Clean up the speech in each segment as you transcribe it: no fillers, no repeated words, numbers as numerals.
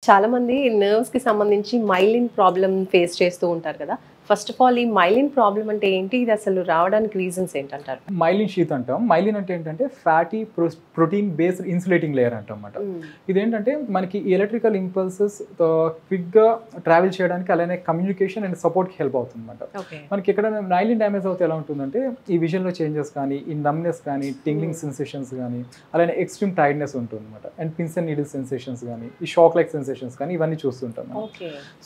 చాలామంది నర్వ్స్‌కి సంబంధించి myelin problem face చేస్తూ ఉంటారు కదా! ఫస్ట్ ఆఫ్ ఆల్ ఈ మైలిన్ ప్రాబ్లమ్ అంటే ఏంటి? ఇది అసలు రావడానికి రీజన్స్ ఏంటంటారు? మైలిన్ షీత్ అంటాం. మైలిన్ అంటే ఏంటంటే fatty protein based insulating layer అంటామన్నమాట. ఇదేంటంటే మనకి ఎలక్ట్రికల్ ఇంపల్సెస్ క్విక్గా ట్రావెల్ చేయడానికి అలానే కమ్యూనికేషన్ అండ్ సపోర్ట్కి హెల్ప్ అవుతుందన్నమాట. మనకి ఎక్కడ మైలిన్ డ్యామేజ్ అవుతే ఎలా ఉంటుందంటే ఈ విజన్లో చేంజెస్ కానీ, ఈ నమ్నెస్ కానీ, టింగ్లింగ్ సెన్సేషన్స్ కానీ, అలానే ఎక్స్ట్రీమ్ టైర్డ్నెస్ ఉంటుందన్నమాట. And pins and needle sensations కానీ, ఈ షాక్ లైక్ సెన్సేషన్స్ కానీ ఇవన్నీ చూస్తుంటాం.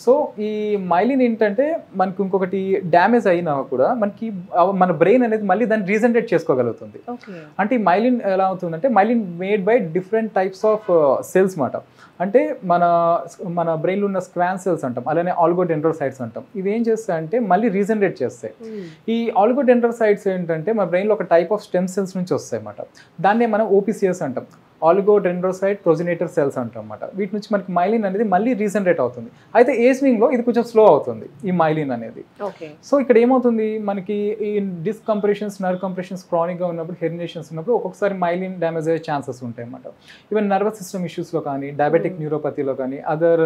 సో ఈ మైలిన్ ఏంటంటే మనకు ఇంకొకటి డ్యామేజ్ అయినా కూడా మనకి మన బ్రెయిన్ అనేది మళ్ళీ దాన్ని రీజనరేట్ చేసుకోగలుగుతుంది. అంటే ఈ మైలిన్ ఎలా అవుతుందంటే myelin made by different types of cells మాట. అంటే మన బ్రెయిన్లో ఉన్న స్క్వాన్ సెల్స్ అంటాం, అలానే ఆల్గోడెండ్రోసైట్స్ అంటాం. ఇవి ఏం చేస్తాయంటే మళ్ళీ రీజనరేట్ చేస్తాయి. ఈ ఆల్గోడెండ్రోసైట్స్ ఏంటంటే మన బ్రెయిన్లో ఒక టైప్ ఆఫ్ స్టెమ్ సెల్స్ నుంచి వస్తాయి అన్నమాట. దాన్నే మనం ఓపీసీఎస్ అంటాం, ఆలిగోడెండ్రోసైట్ ప్రొజినేటర్ సెల్స్ అంటాం అన్నమాట. వీటి నుంచి మనకి మైలిన్ అనేది మళ్ళీ రీజనరేట్ అవుతుంది. అయితే ఏజింగ్లో ఇది కొంచెం స్లో అవుతుంది ఈ మైలిన్ అనేది. సో ఇక్కడ ఏమవుతుంది మనకి ఈ డిస్క్ కంప్రెషన్స్, నర్వ్ కంప్రెషన్స్ క్రానిక్గా ఉన్నప్పుడు, హెర్నియేషన్స్ ఉన్నప్పుడు ఒక్కొక్కసారి మైలిన్ డ్యామేజ్ అయ్యే ఛాన్సెస్ ఉంటాయి అన్నమాట. ఈవెన్ నర్వస్ సిస్టమ్ ఇష్యూస్లో కానీ, డయాబెటిక్ న్యూరోపతిలో కానీ, అదర్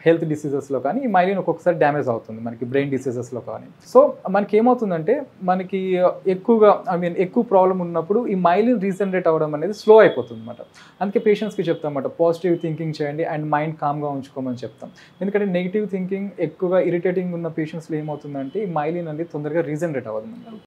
హెల్త్ డిసీజెస్లో కానీ ఈ మైలిన్ ఒక్కొక్కసారి డ్యామేజ్ అవుతుంది మనకి బ్రెయిన్ డిసీజెస్లో కానీ. సో మనకి ఏమవుతుందంటే మనకి ఎక్కువ ప్రాబ్లం ఉన్నప్పుడు ఈ మైలిన్ రీజనరేట్ అవ్వడం అనేది స్లో అయిపోతుంది అనమాట. అందుకే పేషెంట్స్కి చెప్తాం అన్నమాట, పాజిటివ్ థింకింగ్ చేయండి అండ్ మైండ్ కామ్గా ఉంచుకోమని చెప్తాం. ఎందుకంటే నెగిటివ్ థింకింగ్ ఎక్కువగా ఇరిటేటింగ్ ఉన్న పేషెంట్స్లో ఏమవుతుందంటే ఈ మైలిన్ అనేది తొందరగా రీజనరేట్ అవ్వదు.